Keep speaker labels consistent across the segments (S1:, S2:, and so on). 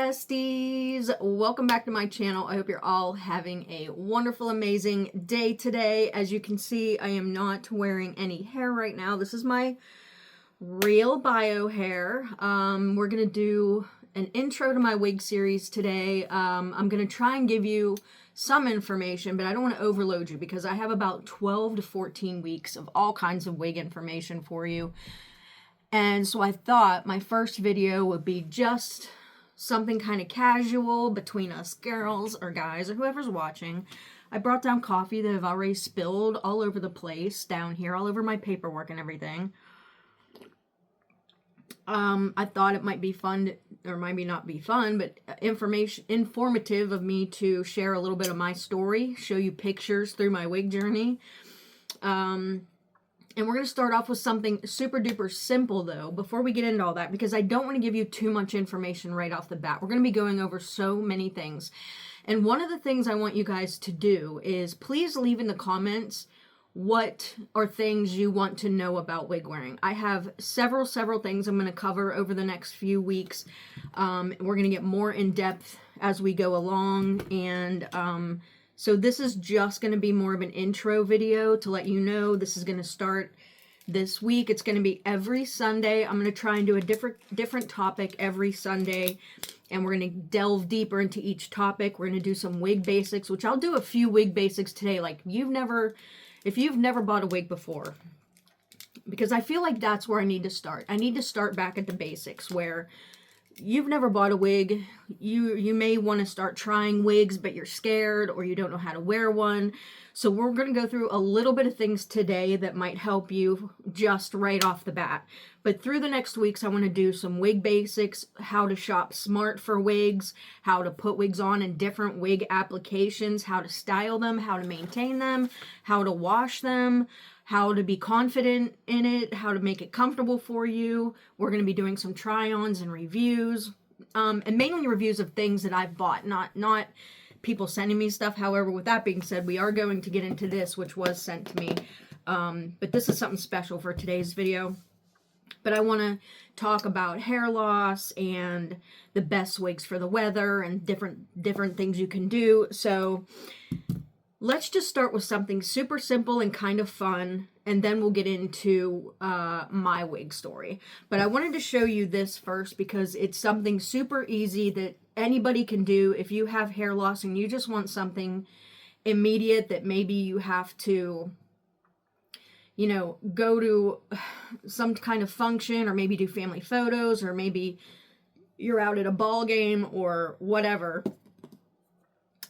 S1: besties, welcome back to my channel. I hope you're all having a wonderful, amazing day today. As you can see, I am not wearing any hair right now. This is my real bio hair. We're gonna do an intro to my wig series today. I'm gonna try and give you some information, but I don't want to overload you because I have about 12 to 14 weeks of all kinds of wig information for you. And so I thought my first video would be just something kind of casual between us girls or guys or whoever's watching. I brought down coffee that I've already spilled all over the place down here, all over my paperwork and everything. I thought it might be fun, or maybe not be fun, but informative of me to share a little bit of my story, show you pictures through my wig journey. And we're going to start off with something super duper simple though, before we get into all that, because I don't want to give you too much information right off the bat. We're going to be going over so many things. And one of the things I want you guys to do is please leave in the comments what are things you want to know about wig wearing. I have several things I'm going to cover over the next few weeks. We're going to get more in depth as we go along, and so this is just going to be more of an intro video to let you know this is going to start this week. It's going to be every Sunday. I'm going to try and do a different topic every Sunday, and we're going to delve deeper into each topic. We're going to do some wig basics, which I'll do a few wig basics today. Like if you've never bought a wig before, because I feel like that's where I need to start. I need to start back at the basics where you've never bought a wig. You may want to start trying wigs, but you're scared or you don't know how to wear one. So we're going to go through a little bit of things today that might help you just right off the bat. But through the next weeks, I want to do some wig basics, how to shop smart for wigs, how to put wigs on in different wig applications, how to style them, how to maintain them, how to wash them, how to be confident in it, how to make it comfortable for you. We're going to be doing some try-ons and reviews, and mainly reviews of things that I've bought, not people sending me stuff. However, with that being said, we are going to get into this, which was sent to me, but this is something special for today's video. But I want to talk about hair loss and the best wigs for the weather and different things you can do. So let's just start with something super simple and kind of fun, and then we'll get into my wig story. But I wanted to show you this first because it's something super easy that anybody can do if you have hair loss and you just want something immediate that maybe you have to, you know, go to some kind of function or maybe do family photos or maybe you're out at a ball game or whatever.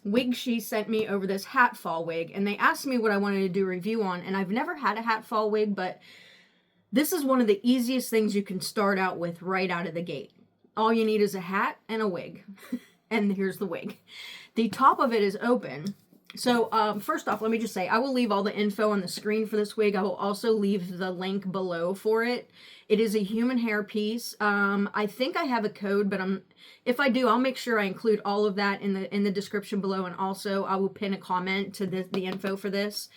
S1: WIGSHE sent me over this Hatfall wig, and they asked me what I wanted to do a review on, and I've never had a Hatfall wig, but this is one of the easiest things you can start out with right out of the gate. All you need is a hat and a wig, and here's the wig. The top of it is open. So first off, let me just say, I will leave all the info on the screen for this wig. I will also leave the link below for it. It is a human hair piece. I think I have a code, but if I do, I'll make sure I include all of that in the description below, and also I will pin a comment to the info for this.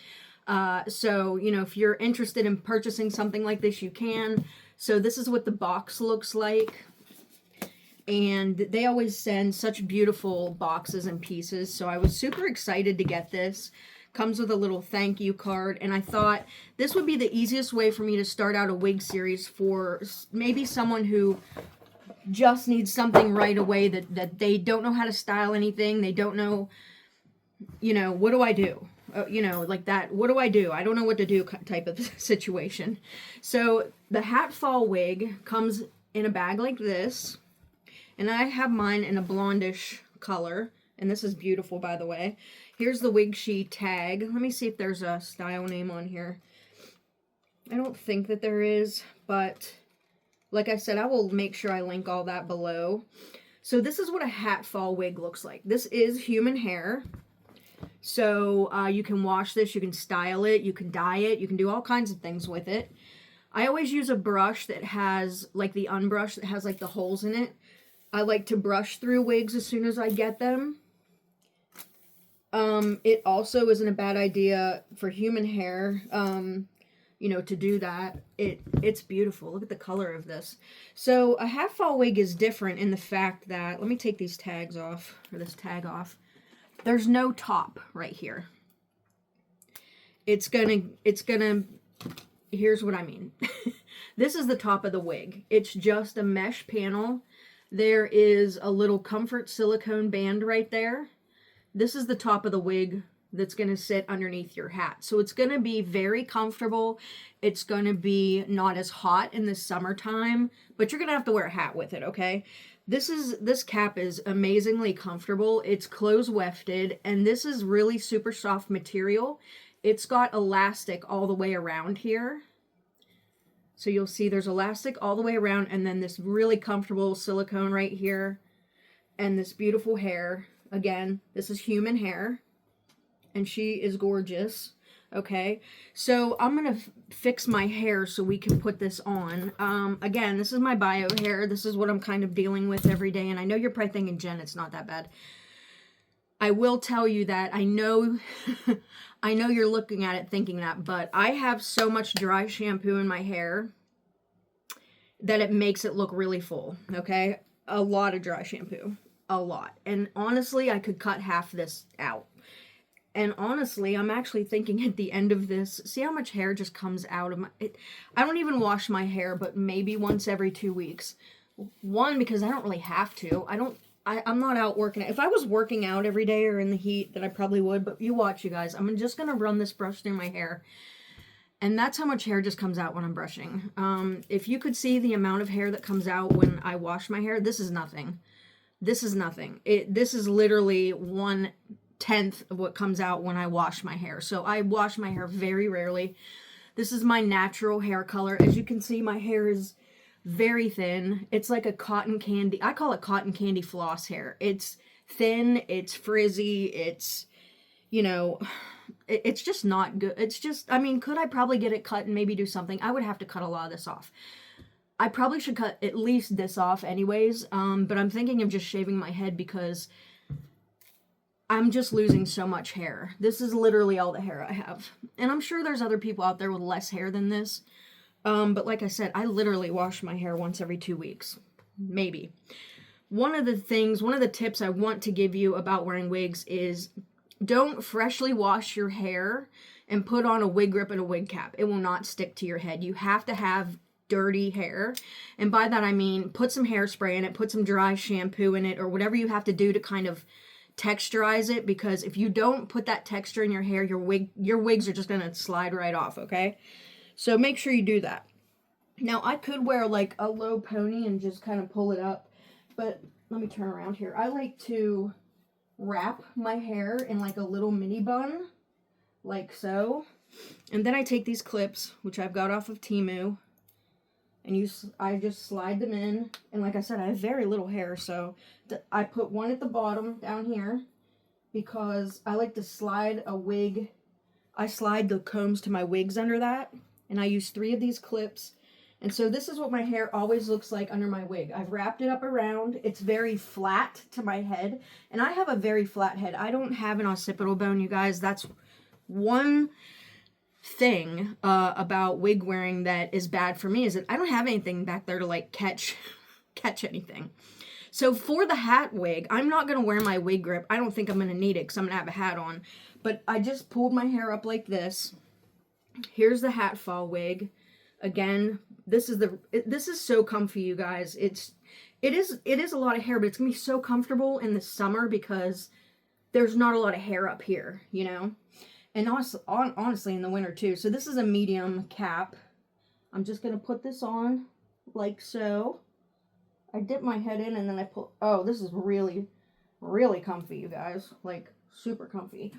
S1: So, you know, if you're interested in purchasing something like this, you can. So this is what the box looks like. And they always send such beautiful boxes and pieces, so I was super excited to get this. Comes with a little thank you card, and I thought this would be the easiest way for me to start out a wig series for maybe someone who just needs something right away, that they don't know how to style anything, they don't know, you know, what do I do? You know, like that, what do I do? I don't know what to do type of situation. So the Hatfall wig comes in a bag like this. And I have mine in a blondish color. And this is beautiful, by the way. Here's the WIGSHE tag. Let me see if there's a style name on here. I don't think that there is. But like I said, I will make sure I link all that below. So this is what a Hatfall wig looks like. This is human hair. So you can wash this. You can style it. You can dye it. You can do all kinds of things with it. I always use a brush that has, like the unbrush, that has like the holes in it. I like to brush through wigs as soon as I get them. It also isn't a bad idea for human hair. you know, to do that. It's beautiful. Look at the color of this. So a Hatfall wig is different in the fact that, let me take these tags off, or this tag off. There's no top right here. It's gonna, here's what I mean. This is the top of the wig. It's just a mesh panel. There is a little comfort silicone band right there. This is the top of the wig that's going to sit underneath your hat. So it's going to be very comfortable. It's going to be not as hot in the summertime, but you're going to have to wear a hat with it, okay? This cap is amazingly comfortable. It's close wefted, and this is really super soft material. It's got elastic all the way around here. So you'll see there's elastic all the way around, and then this really comfortable silicone right here, and this beautiful hair. Again, this is human hair, and she is gorgeous. Okay, so I'm gonna fix my hair so we can put this on. Again, this is my bio hair. This is what I'm kind of dealing with every day, and I know you're probably thinking, Jen, it's not that bad. I will tell you that I know I know you're looking at it thinking that, but I have so much dry shampoo in my hair that it makes it look really full, okay? A lot of dry shampoo, a lot. And honestly, I could cut half this out. And honestly, I'm actually thinking at the end of this, see how much hair just comes out of my, I don't even wash my hair, but maybe once every 2 weeks. One, because I don't really have to. I'm not out working. If I was working out every day or in the heat, then I probably would. But you watch, you guys. I'm just going to run this brush through my hair. And that's how much hair just comes out when I'm brushing. If you could see the amount of hair that comes out when I wash my hair, this is nothing. This is nothing. This is literally 1/10 of what comes out when I wash my hair. So I wash my hair very rarely. This is my natural hair color. As you can see, my hair is very thin. It's like a cotton candy. I call it cotton candy floss hair. It's thin, it's frizzy, it's, you know, it's just not good. It's just, I mean, could I probably get it cut and maybe do something? I would have to cut a lot of this off. I probably should cut at least this off anyways, but I'm thinking of just shaving my head because I'm just losing so much hair. This is literally all the hair I have. And I'm sure there's other people out there with less hair than this. But like I said, I literally wash my hair once every 2 weeks. Maybe. One of the tips I want to give you about wearing wigs is don't freshly wash your hair and put on a wig grip and a wig cap. It will not stick to your head. You have to have dirty hair. And by that I mean put some hairspray in it, put some dry shampoo in it, or whatever you have to do to kind of texturize it, because if you don't put that texture in your hair, your wigs are just going to slide right off, okay? So make sure you do that. Now, I could wear like a low pony and just kind of pull it up, but let me turn around here. I like to wrap my hair in like a little mini bun, like so. And then I take these clips, which I've got off of Temu, and I just slide them in. And like I said, I have very little hair, so I put one at the bottom down here because I like to slide a wig. I slide the combs to my wigs under that. And I use 3 of these clips. And so this is what my hair always looks like under my wig. I've wrapped it up around. It's very flat to my head. And I have a very flat head. I don't have an occipital bone, you guys. That's one thing about wig wearing that is bad for me, is that I don't have anything back there to like catch anything. So for the hat wig, I'm not going to wear my wig grip. I don't think I'm going to need it because I'm going to have a hat on. But I just pulled my hair up like this. Here's the Hatfall wig. Again, this is so comfy, you guys. It is a lot of hair, but it's gonna be so comfortable in the summer because there's not a lot of hair up here, you know. And honestly, in the winter too. So this is a medium cap. I'm just gonna put this on like so. I dip my head in and then I pull. Oh, this is really, really comfy, you guys. Like super comfy.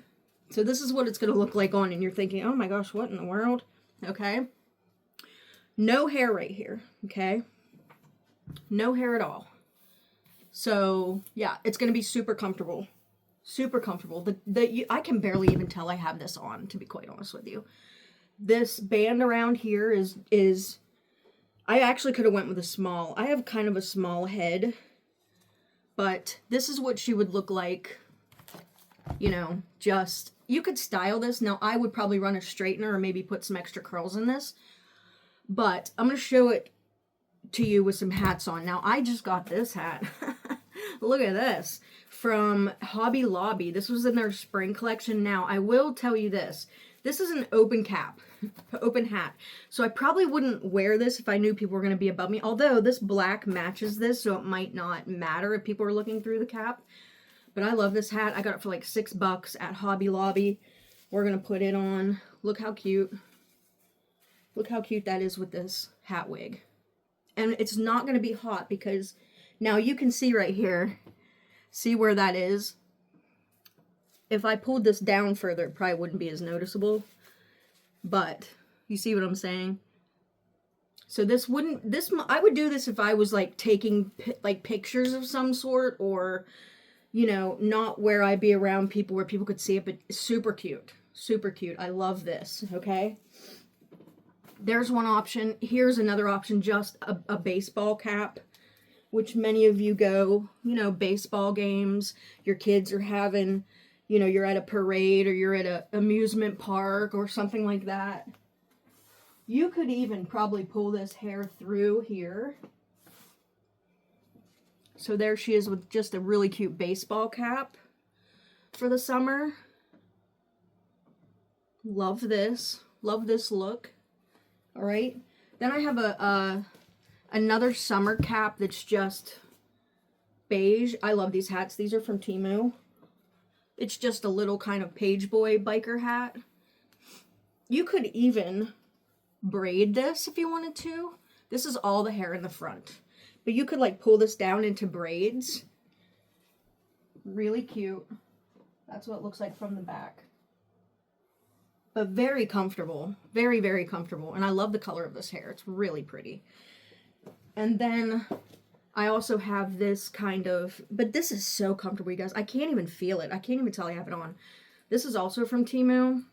S1: So this is what it's going to look like on, and you're thinking, oh my gosh, what in the world? Okay. No hair right here, okay? No hair at all. So, yeah, it's going to be super comfortable. Super comfortable. I can barely even tell I have this on, to be quite honest with you. This band around here is I actually could have went with a small. I have kind of a small head, but this is what she would look like, you know, just you could style this. Now, I would probably run a straightener or maybe put some extra curls in this. But I'm going to show it to you with some hats on. Now, I just got this hat. Look at this. From Hobby Lobby. This was in their spring collection. Now, I will tell you this. This is an open cap. Open hat. So I probably wouldn't wear this if I knew people were going to be above me. Although, this black matches this, so it might not matter if people are looking through the cap. But I love this hat. I got it for like $6 at Hobby Lobby. We're going to put it on. Look how cute. Look how cute that is with this hat wig. And it's not going to be hot because now you can see right here. See where that is? If I pulled this down further, it probably wouldn't be as noticeable. But you see what I'm saying? So this wouldn't, I would do this if I was like taking like pictures of some sort, or, you know, not where I'd be around people where people could see it, but super cute. Super cute. I love this, okay? There's one option. Here's another option, just a baseball cap, which many of you go, you know, baseball games. Your kids are having, you know, you're at a parade or you're at an amusement park or something like that. You could even probably pull this hair through here. So there she is with just a really cute baseball cap for the summer. Love this. Love this look. All right. Then I have another summer cap that's just beige. I love these hats. These are from Temu. It's just a little kind of page boy biker hat. You could even braid this if you wanted to. This is all the hair in the front. But you could like pull this down into braids. Really cute. That's what it looks like from the back. But very comfortable. Very, very comfortable. And I love the color of this hair. It's really pretty. And then I also have this kind of, but this is so comfortable, you guys. I can't even feel it. I can't even tell I have it on. This is also from Temu.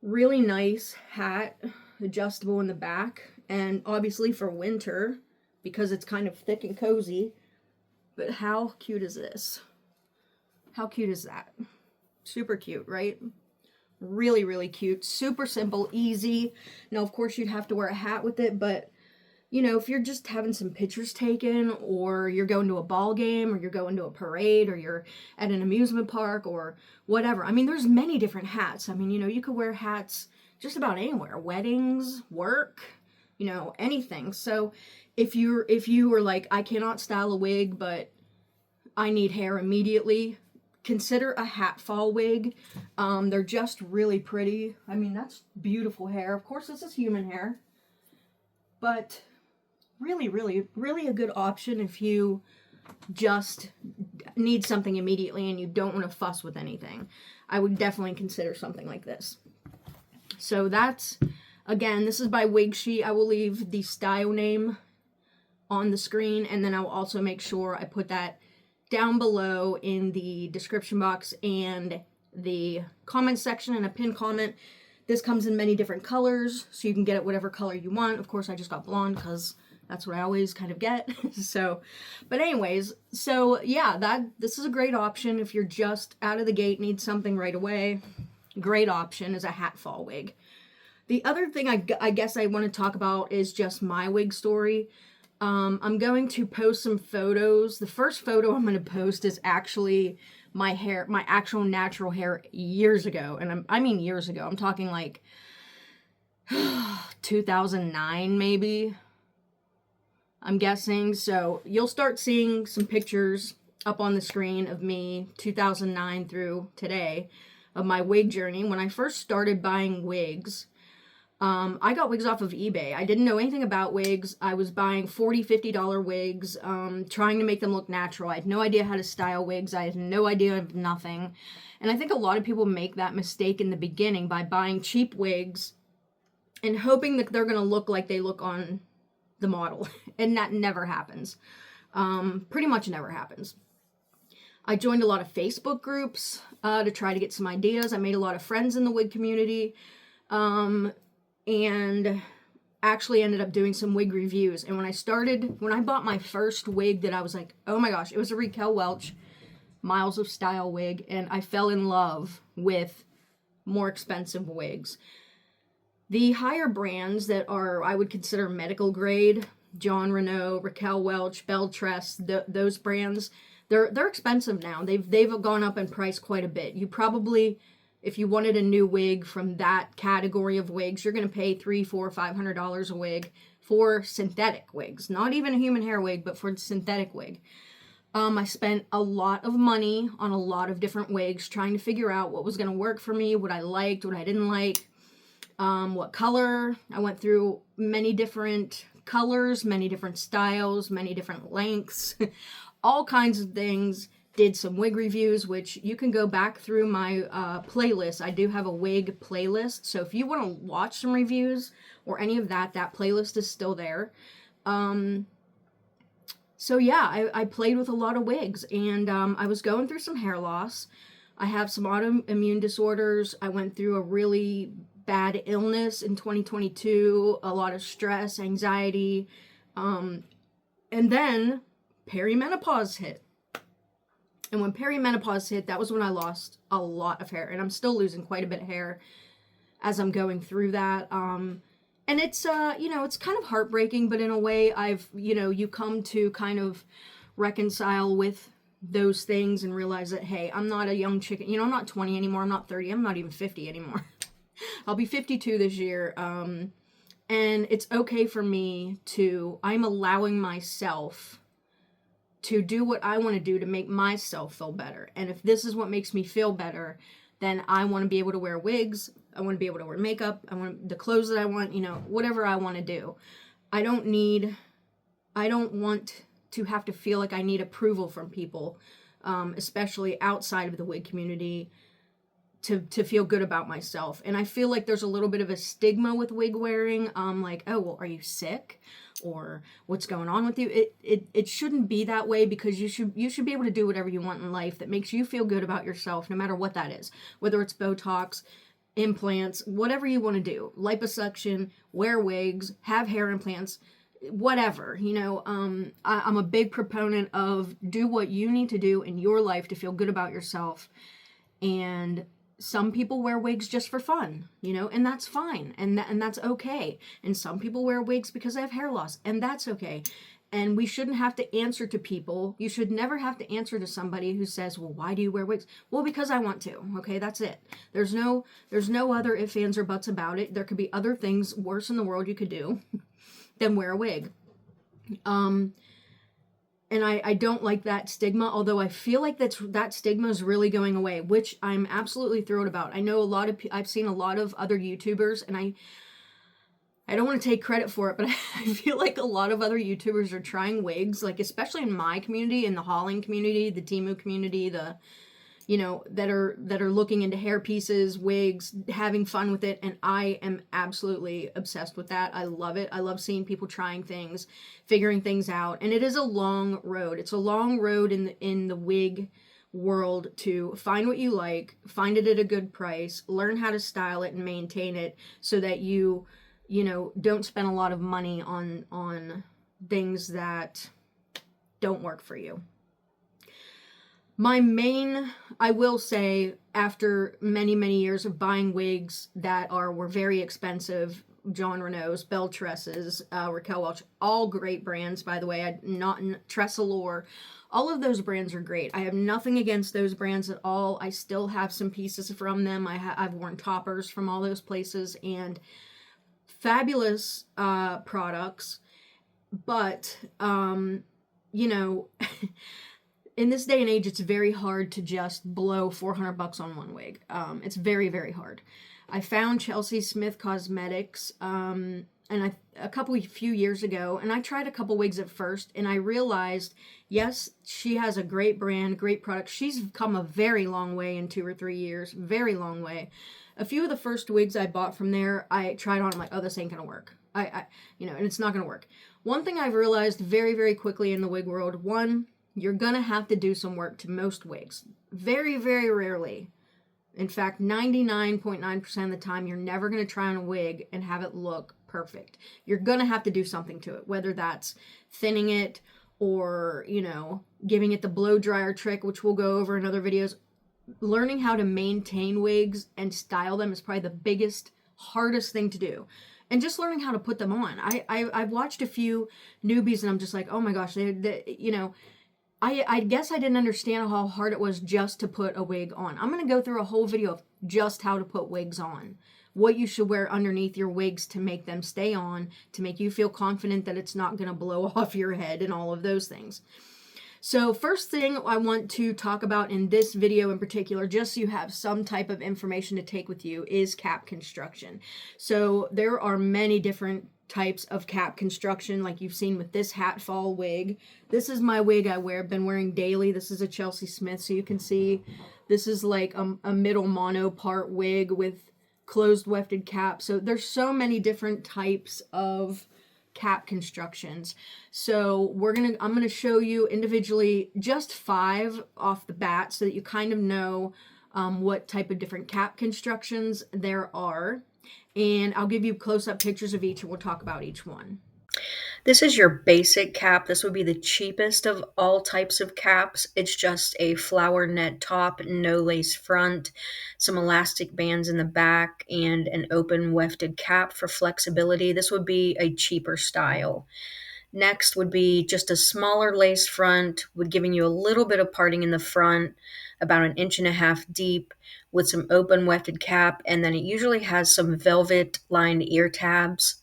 S1: Really nice hat, adjustable in the back. And obviously for winter, because it's kind of thick and cozy. But how cute is this? How cute is that? Super cute, right? Really, really cute. Super simple, easy. Now, of course, you'd have to wear a hat with it, but, you know, if you're just having some pictures taken, or you're going to a ball game, or you're going to a parade, or you're at an amusement park, or whatever. I mean, there's many different hats. I mean, you know, you could wear hats just about anywhere. Weddings, work, you know, anything. So if you were like, I cannot style a wig, but I need hair immediately, consider a Hatfall wig. They're just really pretty. I mean, that's beautiful hair. Of course, this is human hair. But really, really, really a good option if you just need something immediately and you don't want to fuss with anything. I would definitely consider something like this. So that's, again, this is by WIGSHE. I will leave the style name on the screen, and then I will also make sure I put that down below in the description box and the comment section, and a pinned comment. This comes in many different colors, so you can get it whatever color you want. Of course, I just got blonde because that's what I always kind of get. So, but anyways, so yeah, this is a great option if you're just out of the gate, need something right away. Great option is a Hatfall wig. The other thing I guess I want to talk about is just my wig story. I'm going to post some photos. The first photo I'm going to post is actually my hair, my actual natural hair years ago. And I mean years ago. I'm talking like 2009 maybe, I'm guessing. So you'll start seeing some pictures up on the screen of me 2009 through today of my wig journey. When I first started buying wigs, I got wigs off of eBay. I didn't know anything about wigs. I was buying $40, $50 wigs, trying to make them look natural. I had no idea how to style wigs. I had no idea of nothing. And I think a lot of people make that mistake in the beginning by buying cheap wigs and hoping that they're going to look like they look on the model. And that never happens. Pretty much never happens. I joined a lot of Facebook groups to try to get some ideas. I made a lot of friends in the wig community. And actually ended up doing some wig reviews. And when I bought my first wig that I was like, oh my gosh, it was a Raquel Welch Miles of Style wig, and I fell in love with more expensive wigs. The higher brands that are, I would consider medical grade, John Renault, Raquel Welch, Belle Tress, those brands, they're expensive now. They've gone up in price quite a bit. You probably, if you wanted a new wig from that category of wigs, you're going to pay $300, $400, $500 a wig for synthetic wigs. Not even a human hair wig, but for a synthetic wig. I spent a lot of money on a lot of different wigs trying to figure out what was going to work for me, what I liked, what I didn't like, what color. I went through many different colors, many different styles, many different lengths, all kinds of things. Did some wig reviews, which you can go back through my playlist. I do have a wig playlist, so if you want to watch some reviews or any of that, that playlist is still there. So yeah, I played with a lot of wigs, and I was going through some hair loss. I have some autoimmune disorders. I went through a really bad illness in 2022, a lot of stress, anxiety, and then perimenopause hit. And when perimenopause hit, that was when I lost a lot of hair, and I'm still losing quite a bit of hair as I'm going through that. And it's, it's kind of heartbreaking, but in a way you come to kind of reconcile with those things and realize that, hey, I'm not a young chicken. I'm not 20 anymore. I'm not 30. I'm not even 50 anymore. I'll be 52 this year. And it's okay for me I'm allowing myself to do what I want to do to make myself feel better. And if this is what makes me feel better, then I want to be able to wear wigs. I want to be able to wear makeup. I want the clothes that I want, whatever I want to do. I don't want to have to feel like I need approval from people, especially outside of the wig community, to feel good about myself. And I feel like there's a little bit of a stigma with wig wearing. Like, oh, well, are you sick? Or what's going on with you? It shouldn't be that way, because you should be able to do whatever you want in life that makes you feel good about yourself, no matter what that is. Whether it's Botox, implants, whatever you want to do, liposuction, wear wigs, have hair implants, whatever, I'm a big proponent of do what you need to do in your life to feel good about yourself. And some people wear wigs just for fun, and that's fine. And that's okay. And some people wear wigs because they have hair loss, and that's okay. And we shouldn't have to answer to people. You should never have to answer to somebody who says, well, why do you wear wigs? Well, because I want to. Okay, that's it. There's no other ifs, ands, or buts about it. There could be other things worse in the world you could do than wear a wig. And I don't like that stigma, although I feel like that stigma is really going away, which I'm absolutely thrilled about. I know I've seen a lot of other YouTubers, and I don't want to take credit for it, but I feel like a lot of other YouTubers are trying wigs, like especially in my community, in the hauling community, the Temu community, that are looking into hair pieces, wigs, having fun with it, and I am absolutely obsessed with that. I love it. I love seeing people trying things, figuring things out, and it is a long road. It's a long road in the wig world to find what you like, find it at a good price, learn how to style it and maintain it so that you don't spend a lot of money on things that don't work for you. I will say, after many, many years of buying wigs that were very expensive, John Renault's, Belle Tresses, Raquel Welch, all great brands, by the way, Tressalore, all of those brands are great. I have nothing against those brands at all. I still have some pieces from them. I've worn toppers from all those places, and fabulous products, but in this day and age, it's very hard to just blow $400 on one wig. It's very, very hard. I found Chelsea Smith Cosmetics a few years ago, and I tried a couple wigs at first, and I realized, yes, she has a great brand, great product. She's come a very long way in 2 or 3 years, very long way. A few of the first wigs I bought from there, I tried on, I'm like, oh, this ain't gonna work. And it's not gonna work. One thing I've realized very, very quickly in the wig world, you're gonna have to do some work to most wigs. Very, very rarely. In fact, 99.9% of the time, you're never gonna try on a wig and have it look perfect. You're gonna have to do something to it, whether that's thinning it or, you know, giving it the blow dryer trick, which we'll go over in other videos. Learning how to maintain wigs and style them is probably the biggest, hardest thing to do. And just learning how to put them on. I've watched a few newbies and I'm just like, oh my gosh, they you know, I guess I didn't understand how hard it was just to put a wig on. I'm going to go through a whole video of just how to put wigs on. What you should wear underneath your wigs to make them stay on, to make you feel confident that it's not going to blow off your head and all of those things. So first thing I want to talk about in this video in particular, just so you have some type of information to take with you, is cap construction. So there are many different types of cap construction, like you've seen with this Hatfall wig. This is my wig been wearing daily. This is a Chelsea Smith, so you can see this is like a middle mono part wig with closed wefted cap. So there's so many different types of cap constructions. So I'm gonna show you individually just 5 off the bat so that you kind of know what type of different cap constructions there are. And I'll give you close-up pictures of each and we'll talk about each one.
S2: This is your basic cap. This would be the cheapest of all types of caps. It's just a flower net top, no lace front, some elastic bands in the back, and an open wefted cap for flexibility. This would be a cheaper style. Next would be just a smaller lace front, with giving you a little bit of parting in the front, about 1.5 inches deep, with some open wefted cap, and then it usually has some velvet lined ear tabs.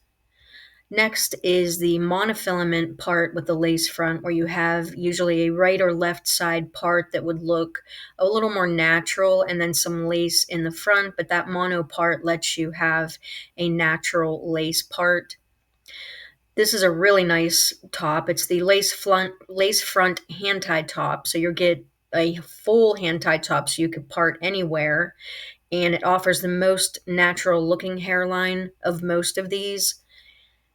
S2: Next is the monofilament part with the lace front, where you have usually a right or left side part that would look a little more natural, and then some lace in the front, but that mono part lets you have a natural lace part. This is a really nice top. It's the lace front hand-tied top, so you'll get a full hand-tied top so you could part anywhere, and it offers the most natural looking hairline of most of these.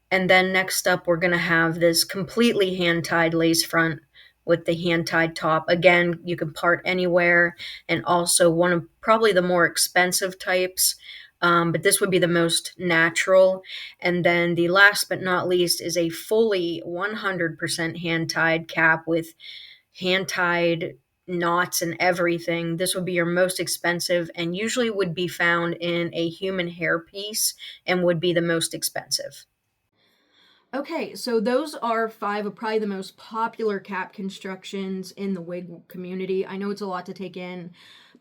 S2: And then next up, we're going to have this completely hand-tied lace front with the hand-tied top. Again, you can part anywhere, and also one of probably the more expensive types, but this would be the most natural. And then the last but not least is a fully 100% hand-tied cap with hand-tied knots and everything. This would be your most expensive and usually would be found in a human hair piece and would be the most expensive.
S1: Okay, so those are 5 of probably the most popular cap constructions in the wig community. I know it's a lot to take in,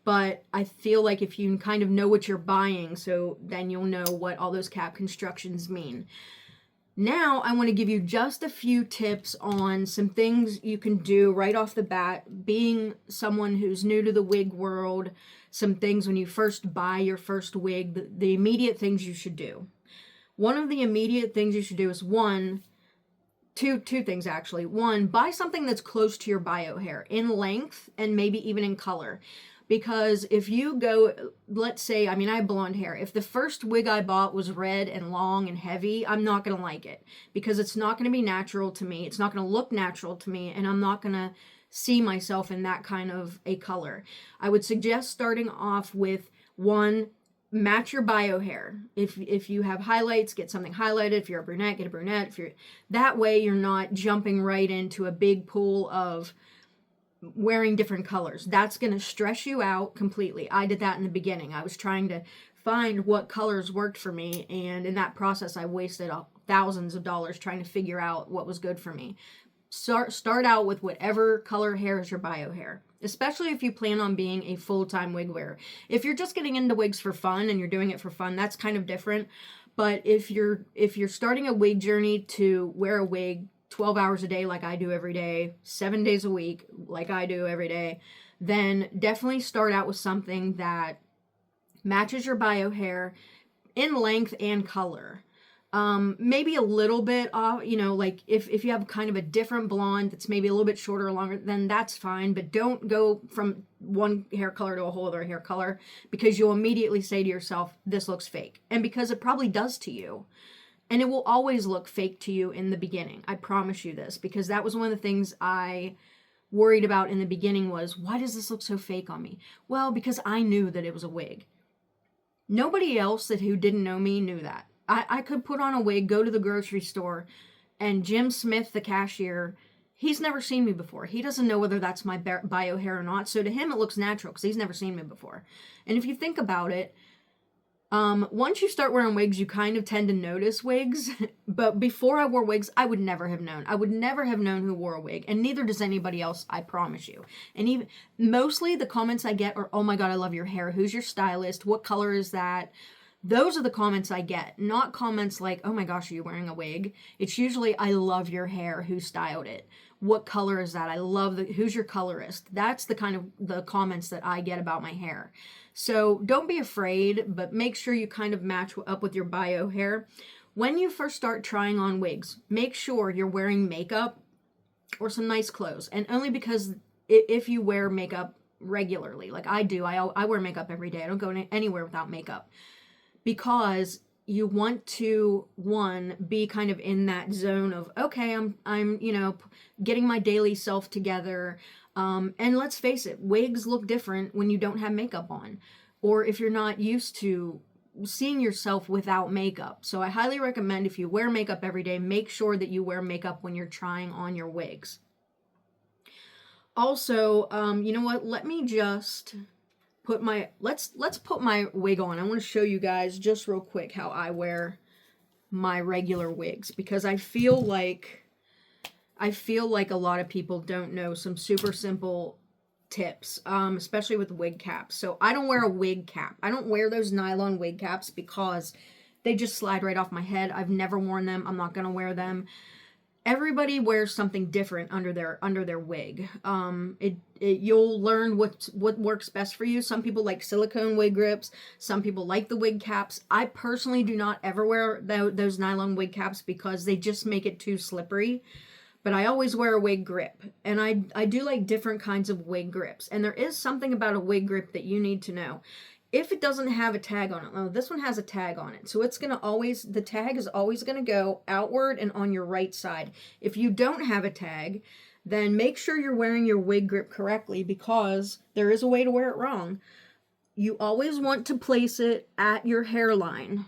S1: but I feel like if you kind of know what you're buying, so then you'll know what all those cap constructions mean. Now I want to give you just a few tips on some things you can do right off the bat, being someone who's new to the wig world, some things when you first buy your first wig, the immediate things you should do. One of the immediate things you should do is two things actually. One, buy something that's close to your bio hair in length and maybe even in color. Because if you go, let's say, I mean, I have blonde hair. If the first wig I bought was red and long and heavy, I'm not going to like it because it's not going to be natural to me. It's not going to look natural to me, and I'm not going to see myself in that kind of a color. I would suggest starting off with one, match your bio hair. If you have highlights, get something highlighted. If you're a brunette, get a brunette. That way you're not jumping right into a big pool of wearing different colors. That's going to stress you out completely. I did that in the beginning. I was trying to find what colors worked for me, and in that process I wasted thousands of dollars trying to figure out what was good for me. Start out with whatever color hair is your bio hair, especially if you plan on being a full-time wig wearer. If you're just getting into wigs for fun and you're doing it for fun, that's kind of different. But if you're starting a wig journey to wear a wig 12 hours a day like I do every day, 7 days a week like I do every day, then definitely start out with something that matches your bio hair in length and color. Maybe a little bit off, like if you have kind of a different blonde that's maybe a little bit shorter or longer, then that's fine. But don't go from one hair color to a whole other hair color, because you'll immediately say to yourself, this looks fake. And because it probably does to you. And it will always look fake to you in the beginning. I promise you this, because that was one of the things I worried about in the beginning was, why does this look so fake on me? Well, because I knew that it was a wig. Nobody else who didn't know me knew that. I could put on a wig, go to the grocery store, and Jim Smith, the cashier, he's never seen me before. He doesn't know whether that's my bio hair or not. So to him, it looks natural because he's never seen me before. And if you think about it, once you start wearing wigs, you kind of tend to notice wigs. But before I wore wigs, I would never have known. I would never have known who wore a wig. And neither does anybody else, I promise you. And even mostly the comments I get are, oh my God, I love your hair. Who's your stylist? What color is that? Those are the comments I get, not comments like, oh my gosh, are you wearing a wig? It's usually, I love your hair. Who styled it? What color is that? I love who's your colorist? That's the kind of the comments that I get about my hair. So don't be afraid, but make sure you kind of match up with your bio hair. When you first start trying on wigs, make sure you're wearing makeup or some nice clothes. And only because if you wear makeup regularly, like I do, I wear makeup every day. I don't go anywhere without makeup. Because you want to, one, be kind of in that zone of, okay, I'm you know, getting my daily self together. And let's face it, wigs look different when you don't have makeup on, or if you're not used to seeing yourself without makeup. So I highly recommend, if you wear makeup every day, make sure that you wear makeup when you're trying on your wigs. Also, you know what? Let me just put my, let's put my wig on. I want to show you guys just real quick how I wear my regular wigs, because I feel like a lot of people don't know some super simple tips, especially with wig caps. So I don't wear a wig cap. I don't wear those nylon wig caps because they just slide right off my head. I've never worn them. I'm not gonna wear them. Everybody wears something different under their wig. You'll learn what works best for you. Some people like silicone wig grips. Some people like the wig caps. I personally do not ever wear those nylon wig caps because they just make it too slippery. But I always wear a wig grip, and I do like different kinds of wig grips. And there is something about a wig grip that you need to know. If it doesn't have a tag on it, oh, this one has a tag on it. So it's going to always, the tag is always going to go outward and on your right side. If you don't have a tag, then make sure you're wearing your wig grip correctly, because there is a way to wear it wrong. You always want to place it at your hairline,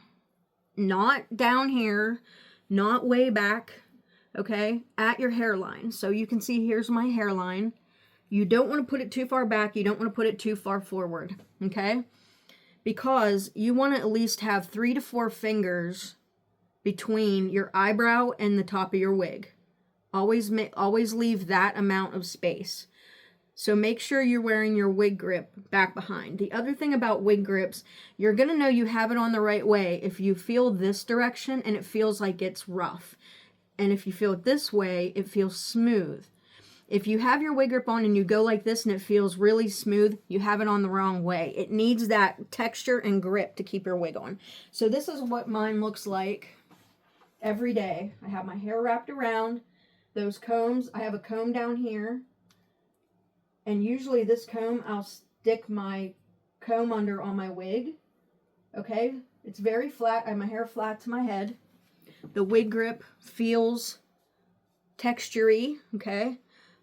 S1: not down here, not way back, okay, at your hairline. So you can see here's my hairline. You don't want to put it too far back. You don't want to put it too far forward, okay? Because you want to at least have 3 to 4 fingers between your eyebrow and the top of your wig. Always leave that amount of space. So make sure you're wearing your wig grip back behind. The other thing about wig grips, you're going to know you have it on the right way if you feel this direction and it feels like it's rough. And if you feel it this way, it feels smooth. If you have your wig grip on and you go like this and it feels really smooth, you have it on the wrong way. It needs that texture and grip to keep your wig on. So this is what mine looks like every day. I have my hair wrapped around. Those combs, I have a comb down here. And usually this comb, I'll stick my comb under on my wig. Okay? It's very flat. I have my hair flat to my head. The wig grip feels textury, okay?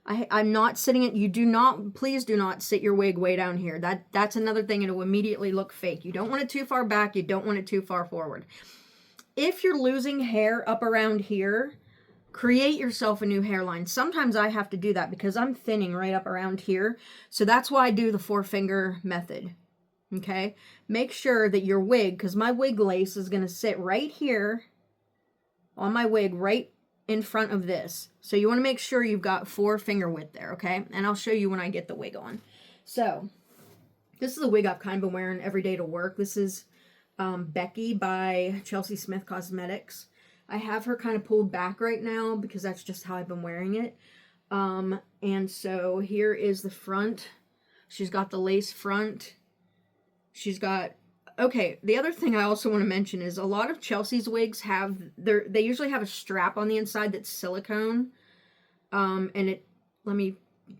S1: I'm not sitting it. You do not, please do not sit your wig way down here. That's another thing. It'll immediately look fake. You don't want it too far back. You don't want it too far forward. If you're losing hair up around here, create yourself a new hairline. Sometimes I have to do that because I'm thinning right up around here. So that's why I do the 4-finger method. Okay? Make sure that your wig, because my wig lace is going to sit right here on my wig, right in front of this. So you want to make sure you've got 4-finger width there, okay? And I'll show you when I get the wig on. So this is a wig I've kind of been wearing every day to work. This is Becky by Chelsea Smith Cosmetics. I have her kind of pulled back right now because that's just how I've been wearing it. And so here is the front. She's got the lace front. She's got, okay, the other thing I also want to mention is a lot of Chelsea's wigs have, they usually have a strap on the inside that's silicone. And let me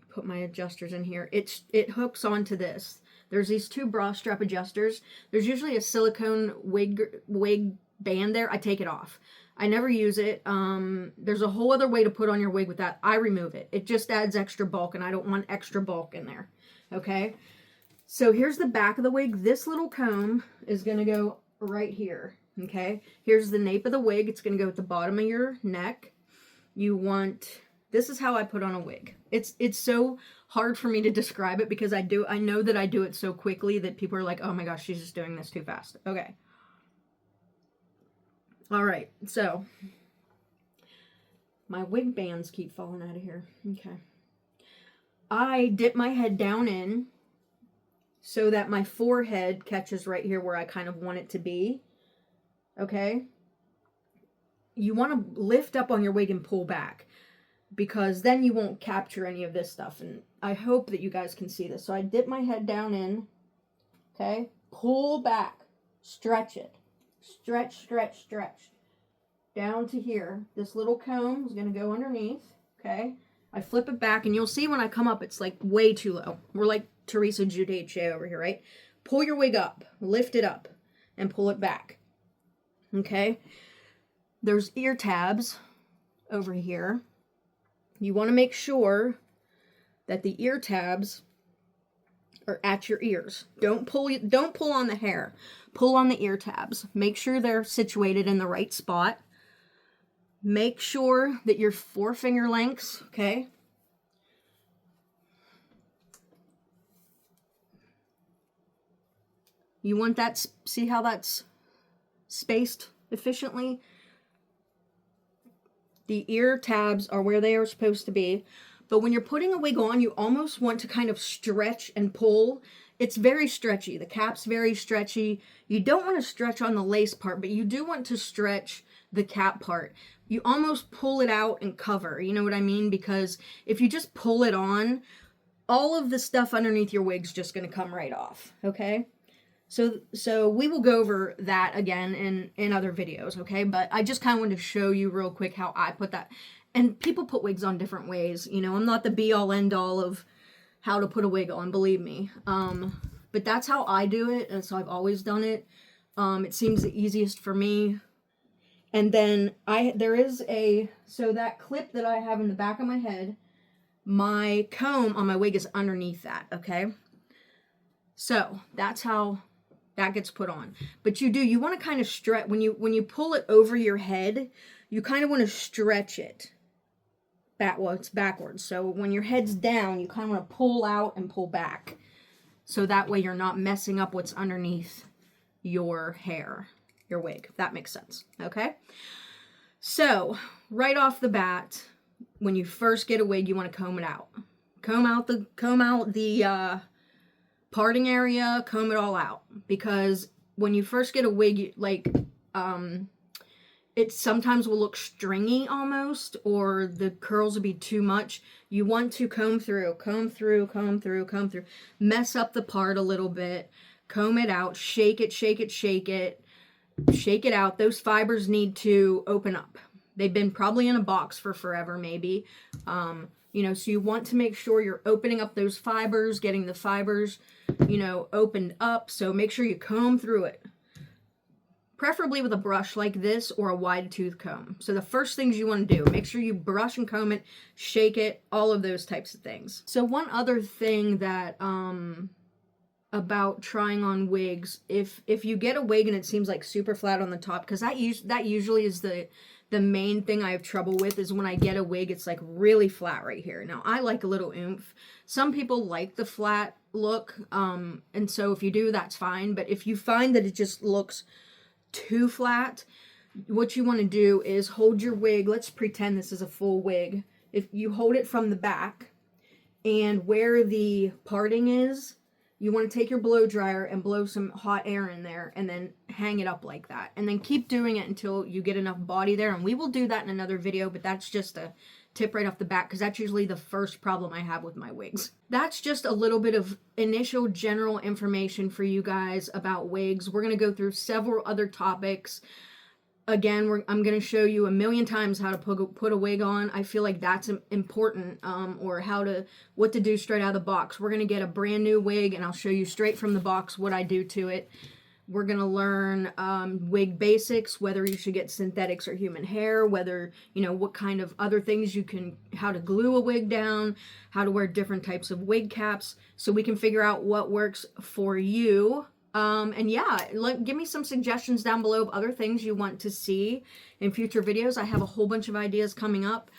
S1: put my adjusters in here. It hooks onto this. There's these 2 bra strap adjusters. There's usually a silicone wig band there. I take it off. I never use it. There's a whole other way to put on your wig with that. I remove it. It just adds extra bulk, and I don't want extra bulk in there. Okay? So here's the back of the wig. This little comb is going to go right here. Okay? Here's the nape of the wig. It's going to go at the bottom of your neck. You want This is how I put on a wig. It's so hard for me to describe it because I know that I do it so quickly that people are like, oh my gosh, she's just doing this too fast. Okay. All right, so my wig bands keep falling out of here. Okay. I dip my head down in so that my forehead catches right here where I kind of want it to be. Okay. You want to lift up on your wig and pull back, because then you won't capture any of this stuff. And I hope that you guys can see this. So I dip my head down in, okay, pull back, stretch it, stretch, stretch, stretch, down to here. This little comb is going to go underneath, okay. I flip it back, and you'll see when I come up, it's like way too low. We're like Teresa Giudice over here, right? Pull your wig up, lift it up, and pull it back, okay. There's ear tabs over here. You want to make sure that the ear tabs are at your ears. Don't pull on the hair. Pull on the ear tabs. Make sure they're situated in the right spot. Make sure that your forefinger lengths, okay? You want that, see how that's spaced efficiently? The ear tabs are where they are supposed to be. But when you're putting a wig on, you almost want to kind of stretch and pull. It's very stretchy. The cap's very stretchy. You don't want to stretch on the lace part, but you do want to stretch the cap part. You almost pull it out and cover. You know what I mean? Because if you just pull it on, all of the stuff underneath your wig's just going to come right off. Okay? So we will go over that again in other videos, okay? But I just kind of wanted to show you real quick how I put that. And people put wigs on different ways. You know, I'm not the be-all, end-all of how to put a wig on, believe me. But that's how I do it, and so I've always done it. It seems the easiest for me. And then so that clip that I have in the back of my head, my comb on my wig is underneath that, okay? So that's how that gets put on. But you want to kind of stretch, when you pull it over your head, you kind of want to stretch it it's backwards. So when your head's down, you kind of want to pull out and pull back. So that way you're not messing up what's underneath your hair, your wig, if that makes sense. Okay? So right off the bat, when you first get a wig, you want to comb it out. Comb out the parting area, comb it all out, because when you first get a wig, it sometimes will look stringy almost, or the curls will be too much. You want to comb through, mess up the part a little bit, comb it out, shake it out. Those fibers need to open up. They've been probably in a box for forever, maybe. You know, so you want to make sure you're opening up those fibers, getting the fibers, you know, opened up. So make sure you comb through it, preferably with a brush like this or a wide tooth comb. So the first things you want to do, make sure you brush and comb it, shake it, all of those types of things. So one other thing that about trying on wigs, if you get a wig and it seems like super flat on the top, because that usually is the main thing I have trouble with, is when I get a wig, it's like really flat right here. Now, I like a little oomph. Some people like the flat look, and so if you do, that's fine. But if you find that it just looks too flat, what you want to do is hold your wig. Let's pretend this is a full wig. If you hold it from the back, and where the parting is, you want to take your blow dryer and blow some hot air in there, and then hang it up like that. And then keep doing it until you get enough body there. And we will do that in another video, but that's just a tip right off the bat, because that's usually the first problem I have with my wigs. That's just a little bit of initial general information for you guys about wigs. We're going to go through several other topics. Again, I'm going to show you a million times how to put a wig on. I feel like that's important, or what to do straight out of the box. We're going to get a brand new wig, and I'll show you straight from the box what I do to it. We're going to learn wig basics, whether you should get synthetics or human hair, whether, you know, what kind of other things how to glue a wig down, how to wear different types of wig caps, so we can figure out what works for you. And yeah, give me some suggestions down below of other things you want to see in future videos. I have a whole bunch of ideas coming up.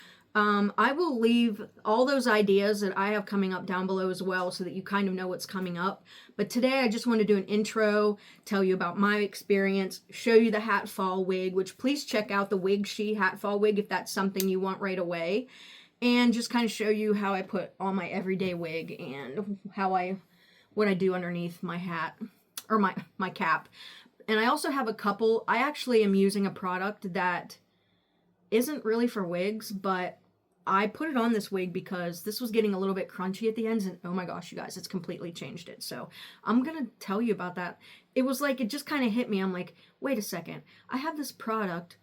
S1: I will leave all those ideas that I have coming up down below as well so that you kind of know what's coming up. But today I just want to do an intro, tell you about my experience, show you the Hatfall wig, which please check out the WIGSHE Hatfall wig if that's something you want right away. And just kind of show you how I put on my everyday wig and what I do underneath my hat or my cap. And I also have I actually am using a product that isn't really for wigs, but I put it on this wig because this was getting a little bit crunchy at the ends, and oh my gosh, you guys, it's completely changed it. So I'm gonna tell you about that. It was like, it just kind of hit me. I'm like, wait a second, I have this product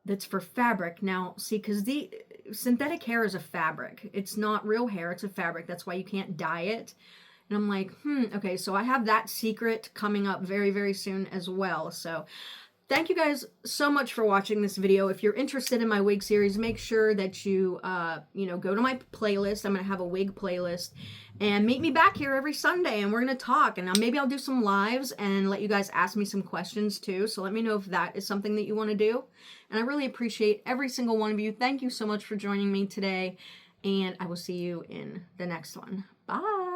S1: that's for fabric. Now, see, because the synthetic hair is a fabric. It's not real hair, it's a fabric. That's why you can't dye it. And I'm like, okay, so I have that secret coming up very, very soon as well. So thank you guys so much for watching this video. If you're interested in my wig series, make sure that you, go to my playlist. I'm going to have a wig playlist. And meet me back here every Sunday, and we're going to talk. And maybe I'll do some lives and let you guys ask me some questions too. So let me know if that is something that you want to do. And I really appreciate every single one of you. Thank you so much for joining me today. And I will see you in the next one. Bye.